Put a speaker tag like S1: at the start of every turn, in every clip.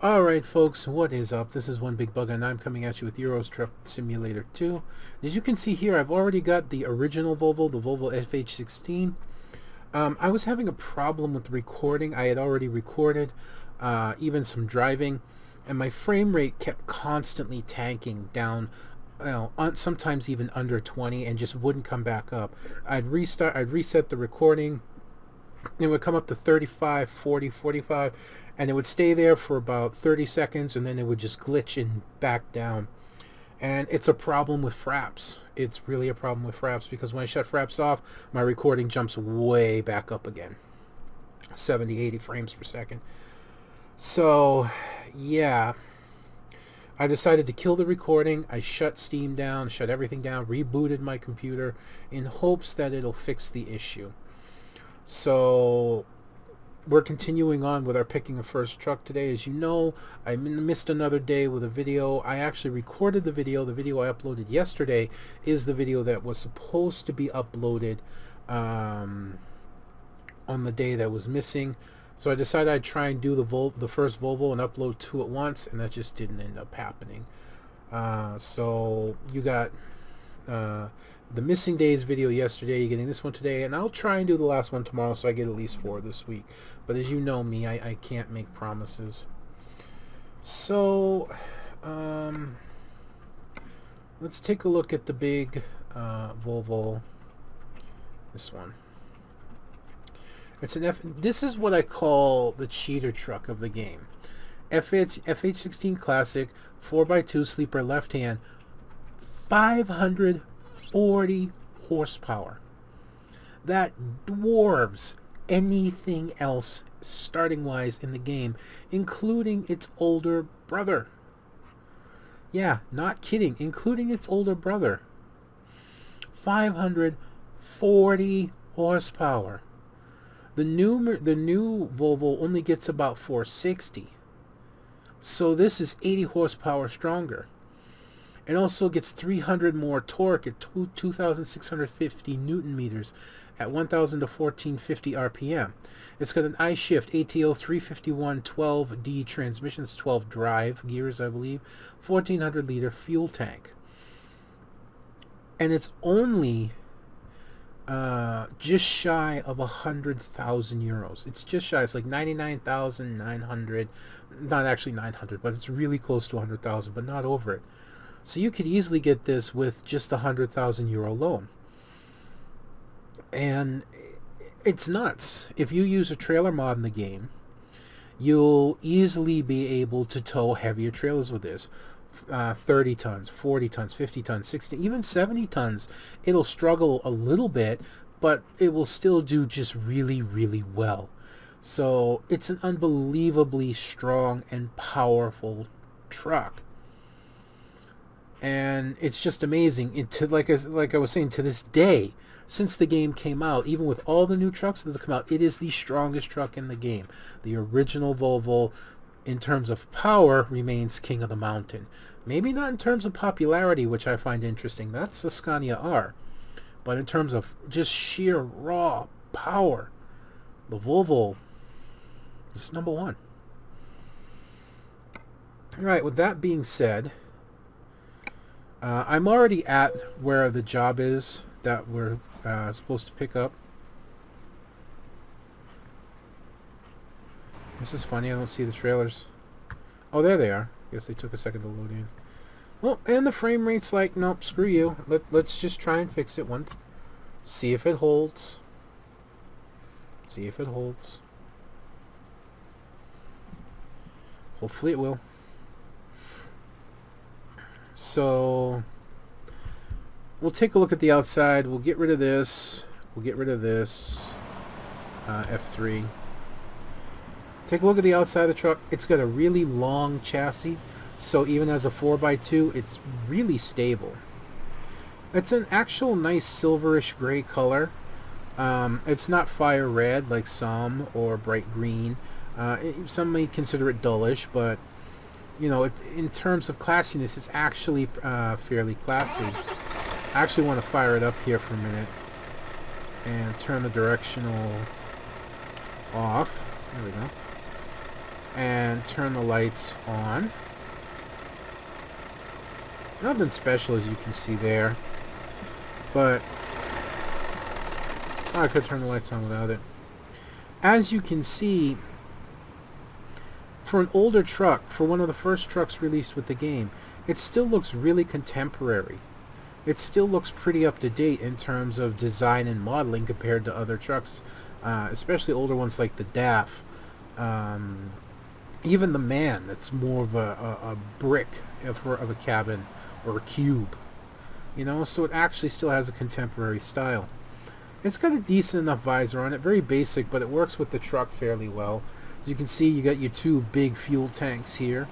S1: Alright folks, what is up? This is One Big Bug and I'm coming at you with Euro Truck Simulator 2. As you can see here, I've already got the original Volvo, the Volvo FH16. I was having a problem with the recording. I had already recorded even some driving, and my frame rate kept constantly tanking down, sometimes even under 20, and just wouldn't come back up. I'd reset the recording. It would come up to 35, 40, 45, and it would stay there for about 30 seconds, and then it would just glitch and back down. And it's a problem with fraps. It's really a problem with fraps, because when I shut fraps off, my recording jumps way back up again. 70, 80 frames per second. So, yeah. I decided to kill the recording. I shut Steam down, shut everything down, rebooted my computer in hopes that it'll fix the issue. So we're continuing on with our picking a first truck today. As you know, I missed another day with a video. I actually recorded the video. The video I uploaded yesterday is the video that was supposed to be uploaded on the day that was missing. So I decided I'd try and do the first Volvo and upload two at once, and that just didn't end up happening. So you got the missing days video yesterday, you're getting this one today, and I'll try and do the last one tomorrow so I get at least 4 this week. But as you know me, I can't make promises. So let's take a look at the big Volvo. This one. It's an this is what I call the cheater truck of the game. FH16 Classic 4x2 sleeper left hand, 540 horsepower. That dwarves anything else starting wise in the game, including its older brother. Yeah, not kidding, including its older brother. 540 horsepower. The new Volvo only gets about 460. So this is 80 horsepower stronger. It also gets 300 more torque at 2,650 Newton meters at 1,000 to 1,450 RPM. It's got an I-Shift ATO 351 12D transmission, 12 drive gears, I believe, 1,400 liter fuel tank. And it's only just shy of 100,000 euros. It's just shy. It's like 99,900. Not actually 900, but it's really close to 100,000, but not over it. So you could easily get this with just a 100,000 euro loan. And it's nuts. If you use a trailer mod in the game, you'll easily be able to tow heavier trailers with this. 30 tons, 40 tons, 50 tons, 60, even 70 tons. It'll struggle a little bit, but it will still do just really, really well. So it's an unbelievably strong and powerful truck. And it's just amazing. Like I was saying, to this day, since the game came out, even with all the new trucks that have come out, it is the strongest truck in the game. The original Volvo, in terms of power, remains king of the mountain. Maybe not in terms of popularity, which I find interesting. That's the Scania R. But in terms of just sheer raw power, the Volvo is number one. Alright, with that being said, I'm already at where the job is that we're supposed to pick up. This is funny, I don't see the trailers. Oh, there they are. Guess they took a second to load in. Well, and the frame rate's like, nope, screw you. Let's just try and fix it one. See if it holds. See if it holds. Hopefully it will. So we'll take a look at the outside. We'll get rid of this. We'll get rid of this. F3. Take a look at the outside of the truck. It's got a really long chassis, so even as a 4x2, it's really stable. It's an actual nice silverish gray color. It's not fire red like some, or bright green. Some may consider it dullish, but you know, in terms of classiness, it's actually fairly classy. I actually want to fire it up here for a minute and turn the directional off. There we go. and turn the lights on. Nothing special, as you can see there, but I could turn the lights on without it. As you can see, for an older truck, for one of the first trucks released with the game, it still looks really contemporary. It still looks pretty up to date in terms of design and modeling compared to other trucks, especially older ones like the DAF. Even the Man, that's more of a brick of a cabin or a cube, you know, so it actually still has a contemporary style. It's got a decent enough visor on it, very basic, but it works with the truck fairly well. As you can see, you got your two big fuel tanks here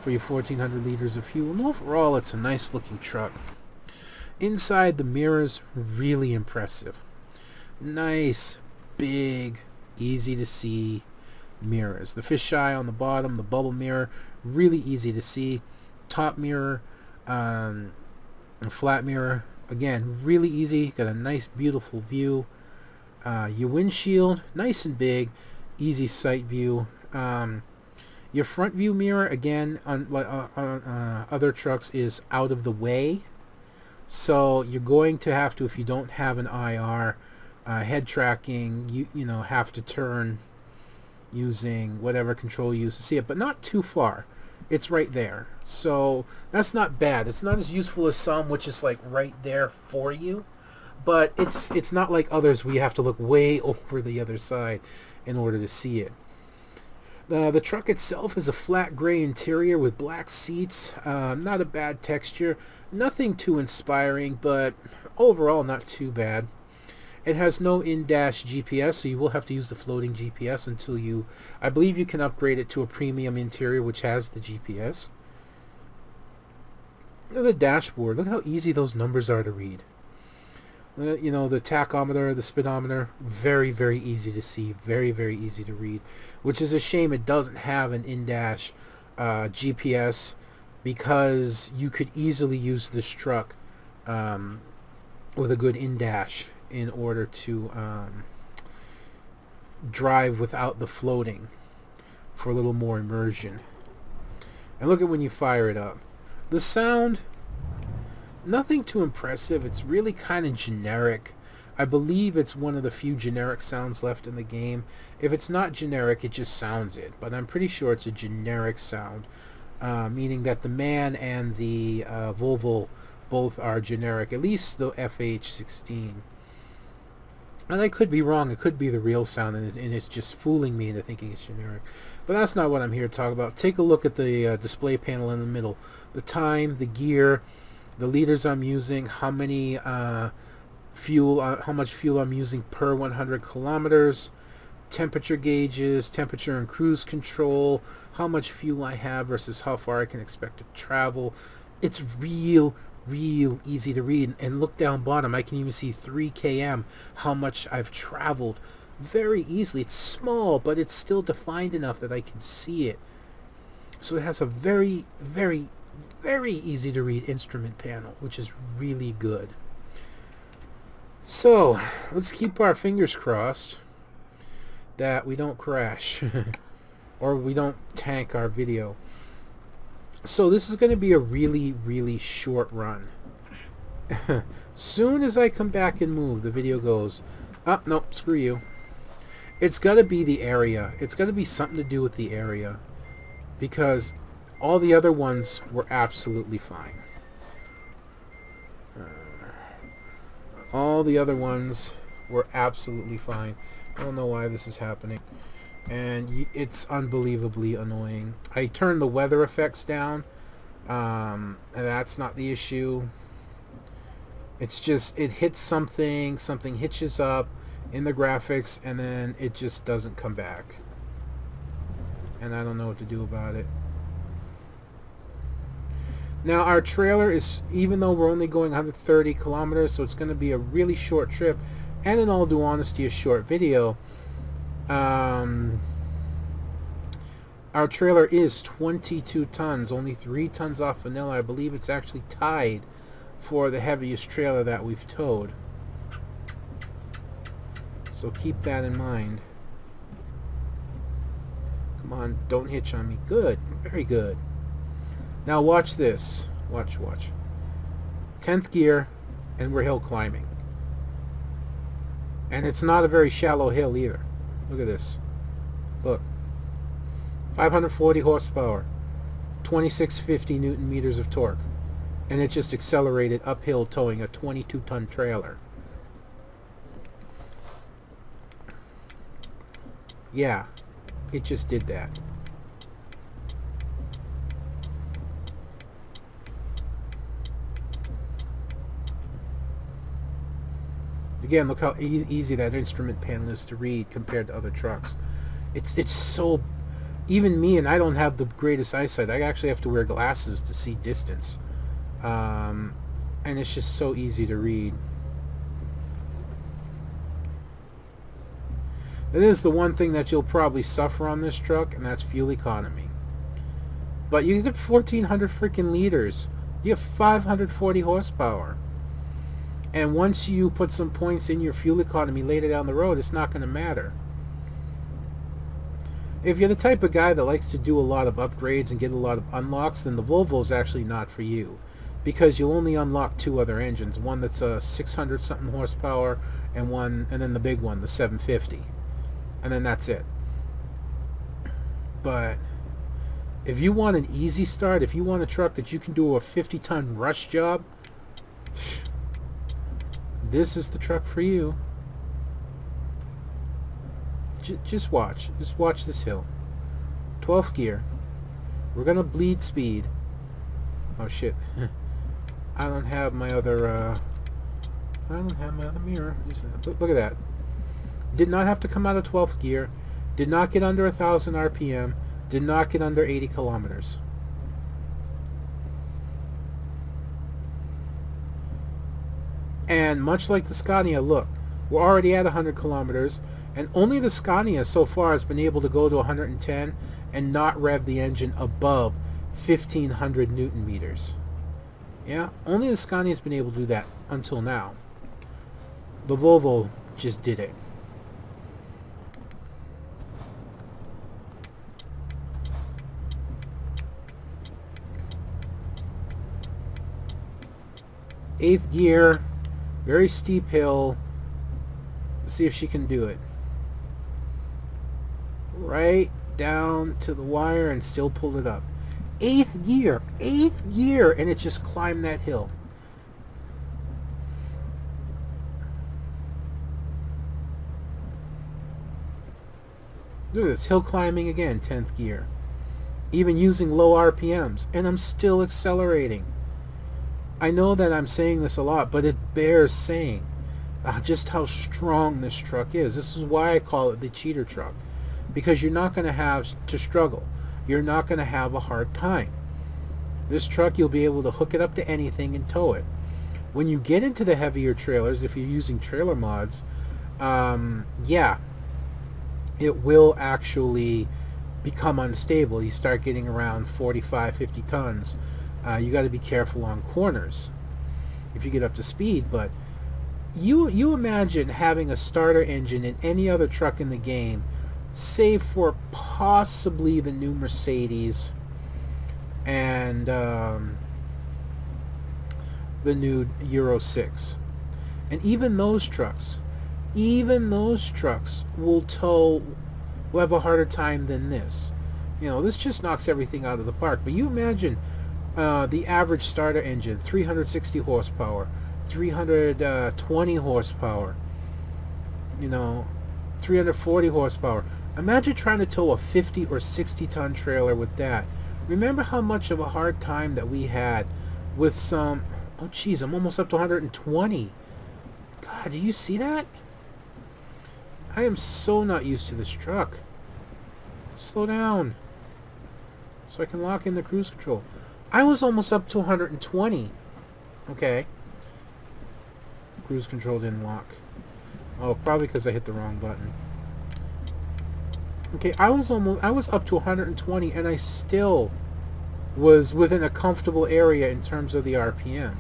S1: for your 1400 liters of fuel, and overall it's a nice looking truck. Inside, the mirrors, really impressive. Nice, big, easy to see mirrors. The fisheye on the bottom, the bubble mirror, really easy to see. Top mirror, and flat mirror, again, really easy. Got a nice, beautiful view. Your windshield, nice and big, easy sight view. Your front view mirror, again, on other trucks, is out of the way. So you're going to have to, if you don't have an IR head tracking, you know, have to turn using whatever control you use to see it, but not too far. It's right there, so that's not bad. It's not as useful as some, which is like right there for you, but it's not like others where you have to look way over the other side in order to see it. The truck itself is a flat gray interior with black seats. Not a bad texture, nothing too inspiring, but overall not too bad. It has no in-dash GPS, so you will have to use the floating GPS until you, I believe you can upgrade it to a premium interior which has the GPS. Look at the dashboard. Look how easy those numbers are to read. You know, the tachometer, the speedometer, very, very easy to see, very, very easy to read, which is a shame it doesn't have an in-dash GPS, because you could easily use this truck with a good in-dash in order to drive without the floating for a little more immersion. And look at when you fire it up. The sound, nothing too impressive. It's really kind of generic. I believe it's one of the few generic sounds left in the game. If it's not generic, it just sounds it. But I'm pretty sure it's a generic sound, meaning that the Man and the Volvo both are generic, at least the FH16. And I could be wrong. It could be the real sound, and it's just fooling me into thinking it's generic. But that's not what I'm here to talk about. Take a look at the display panel in the middle. The time, the gear, the liters I'm using, how many fuel, how much fuel I'm using per 100 kilometers, temperature gauges, temperature and cruise control, how much fuel I have versus how far I can expect to travel. It's real easy to read, and look down bottom, I can even see 3 km, how much I've traveled, very easily. It's small, but it's still defined enough that I can see it. So it has a very easy to read instrument panel, which is really good. So let's keep our fingers crossed that we don't crash or we don't tank our video. So this is going to be a really short run. Soon as I come back and move, the video goes, oh, no, screw you. It's got to be the area. It's got to be something to do with the area, because all the other ones were absolutely fine. All the other ones were absolutely fine. I don't know why this is happening. And it's unbelievably annoying. I turned the weather effects down, and that's not the issue. It's just, it hits something hitches up in the graphics, and then it just doesn't come back. And I don't know what to do about it. Now our trailer is, even though we're only going 130 kilometers, so it's going to be a really short trip, and in all due honesty, a short video. Our trailer is 22 tons, only 3 tons off vanilla. I believe it's actually tied for the heaviest trailer that we've towed. So keep that in mind. Come Come on, don't hitch on me. Good, very good. Now watch this. Watch. 10th gear, and we're hill climbing. And it's not a very shallow hill either. Look at this. Look. 540 horsepower. 2650 newton meters of torque. And it just accelerated uphill towing a 22-ton trailer. Yeah, it just did that. Again, look how easy that instrument panel is to read compared to other trucks. It's so... Even me, and I don't have the greatest eyesight, I actually have to wear glasses to see distance. And it's just so easy to read. It is the one thing that you'll probably suffer on this truck, and that's fuel economy. But you get 1,400 freaking liters. You have 540 horsepower. And once you put some points in your fuel economy later down the road, it's not going to matter. If you're the type of guy that likes to do a lot of upgrades and get a lot of unlocks, then the Volvo is actually not for you. Because you'll only unlock two other engines. One that's a 600 something horsepower, and then the big one, the 750. And then that's it. But if you want an easy start, if you want a truck that you can do a 50-ton rush job, this is the truck for you. Just watch this hill. 12th gear. We're gonna bleed speed. Oh shit. I don't have my other mirror. Look at that. Did not have to come out of 12th gear. Did not get under 1,000 RPM. Did not get under 80 kilometers. And much like the Scania, look, we're already at 100 kilometers, and only the Scania so far has been able to go to 110 and not rev the engine above 1,500 Newton meters. Yeah, only the Scania has been able to do that until now. The Volvo just did it. Eighth gear, very steep hill. Let's see if she can do it. Right down to the wire and still pull it up. Eighth gear, and it just climbed that hill. Look at this, hill climbing again, 10th gear. Even using low RPMs, and I'm still accelerating. I know that I'm saying this a lot, but it bears saying just how strong this truck is. This is why I call it the cheater truck. Because you're not going to have to struggle. You're not going to have a hard time. This truck, you'll be able to hook it up to anything and tow it. When you get into the heavier trailers, if you're using trailer mods, yeah, it will actually become unstable. You start getting around 45, 50 tons. You got to be careful on corners if you get up to speed. But you imagine having a starter engine in any other truck in the game, save for possibly the new Mercedes and the new Euro 6. And even those trucks will have a harder time than this. You know, this just knocks everything out of the park. But you imagine the average starter engine, 360 horsepower, 320 horsepower, you know, 340 horsepower. Imagine trying to tow a 50 or 60 ton trailer with that. Remember how much of a hard time that we had with some... Oh geez, I'm almost up to 120. God, do you see that? I am so not used to this truck. Slow down so I can lock in the cruise control. I was almost up to 120. Okay. Cruise control didn't lock. Oh, probably because I hit the wrong button. Okay, I was up to 120, and I still was within a comfortable area in terms of the RPM.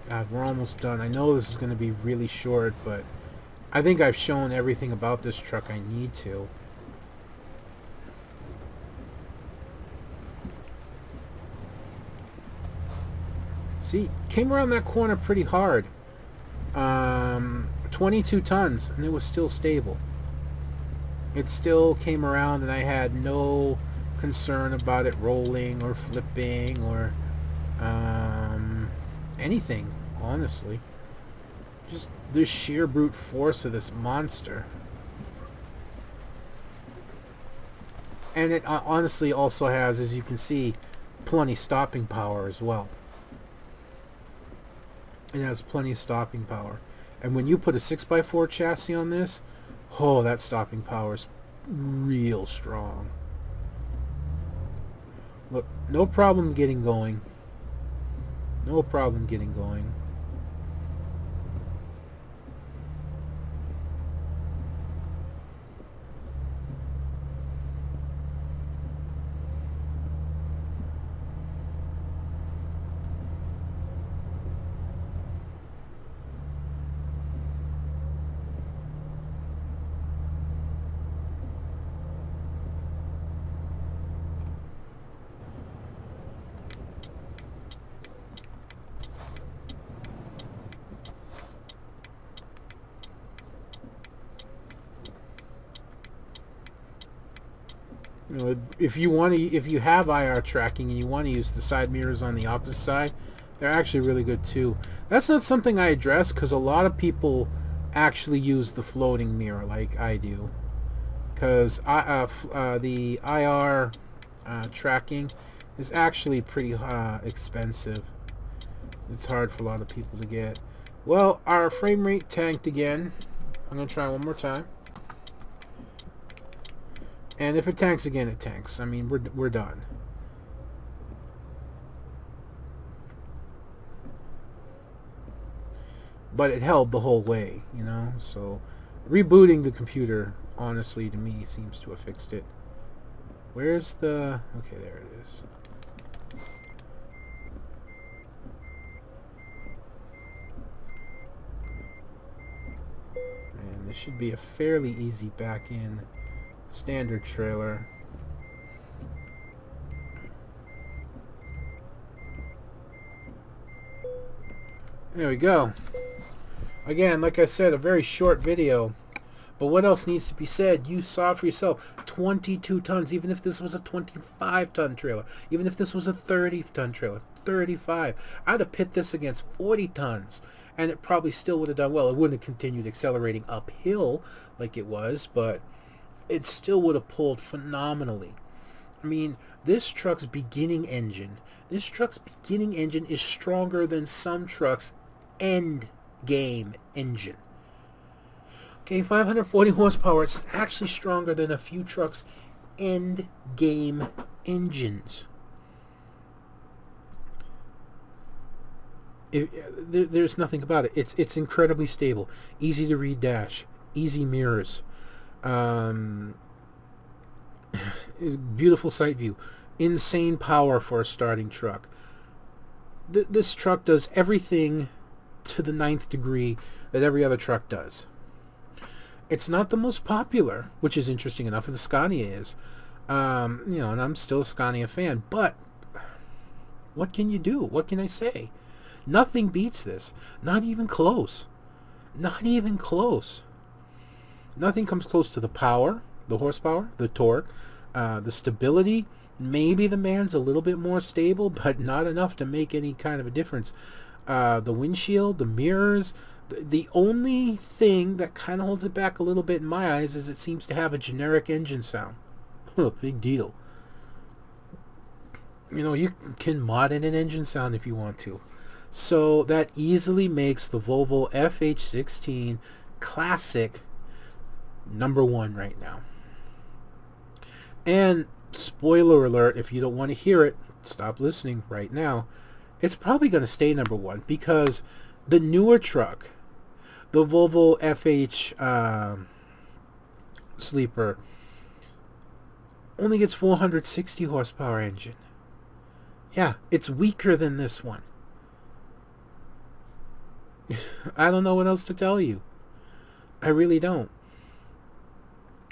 S1: God, we're almost done. I know this is going to be really short, but I think I've shown everything about this truck I need to. See, came around that corner pretty hard. 22 tons, and it was still stable. It still came around, and I had no concern about it rolling or flipping or anything, honestly. Just the sheer brute force of this monster. And it honestly also has, as you can see, plenty stopping power as well. It has plenty of stopping power. And when you put a 6x4 chassis on this, oh, that stopping power is real strong. Look, no problem getting going. No problem getting going. You know, if you have IR tracking and you want to use the side mirrors on the opposite side, they're actually really good too. That's not something I address because a lot of people actually use the floating mirror like I do. Because the IR tracking is actually pretty expensive. It's hard for a lot of people to get. Well, our frame rate tanked again. I'm going to try one more time. And if it tanks again, it tanks. I mean, we're done. But it held the whole way, you know? So, rebooting the computer, honestly, to me, seems to have fixed it. Where's the... Okay, there it is. And this should be a fairly easy back-in standard trailer. There we go. Again, like I said, a very short video. But what else needs to be said? You saw for yourself. 22 tons. Even if this was a 25-ton trailer. Even if this was a 30-ton trailer. 35. I'd have pit this against 40 tons. And it probably still would have done well. It wouldn't have continued accelerating uphill like it was. But it still would have pulled phenomenally. I mean, this truck's beginning engine. This truck's beginning engine is stronger than some trucks' end game engine. Okay, 540 horsepower. It's actually stronger than a few trucks' end game engines. There's nothing about it. It's incredibly stable. Easy to read dash. Easy mirrors. Beautiful sight view. Insane power for a starting truck. This truck does everything to the 9th degree that every other truck does. It's not the most popular, which is interesting enough. The Scania is. You know, and I'm still a Scania fan, but what can you do? What can I say? Nothing beats this. Not even close. Not even close. Nothing comes close to the power, the horsepower, the torque, the stability. Maybe the man's a little bit more stable, but not enough to make any kind of a difference. The windshield, the mirrors. The only thing that kind of holds it back a little bit in my eyes is it seems to have a generic engine sound. Big deal. You know, you can mod in an engine sound if you want to. So that easily makes the Volvo FH16 Classic #1 right now. And spoiler alert, if you don't want to hear it, stop listening right now. It's probably going to stay #1 because the newer truck, the Volvo FH Sleeper, only gets 460 horsepower engine. Yeah, it's weaker than this one. I don't know what else to tell you. I really don't.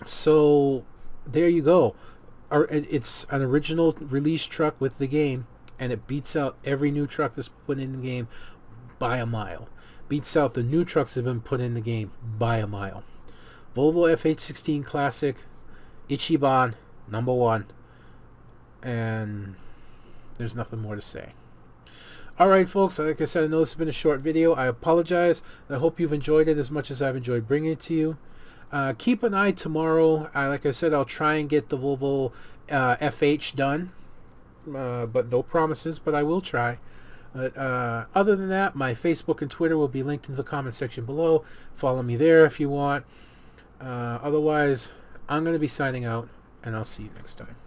S1: So there you go. It's an original release truck with the game, and it beats out every new truck that's put in the game by a mile. Beats out the new trucks that have been put in the game by a mile. Volvo FH16 Classic, Ichiban, number one. And there's nothing more to say. Alright folks, like I said, I know this has been a short video. I apologize. I hope you've enjoyed it as much as I've enjoyed bringing it to you. Keep an eye tomorrow. Like I said, I'll try and get the Volvo FH done. But no promises, but I will try. Other than that, my Facebook and Twitter will be linked in the comment section below. Follow me there if you want. Otherwise, I'm going to be signing out, and I'll see you next time.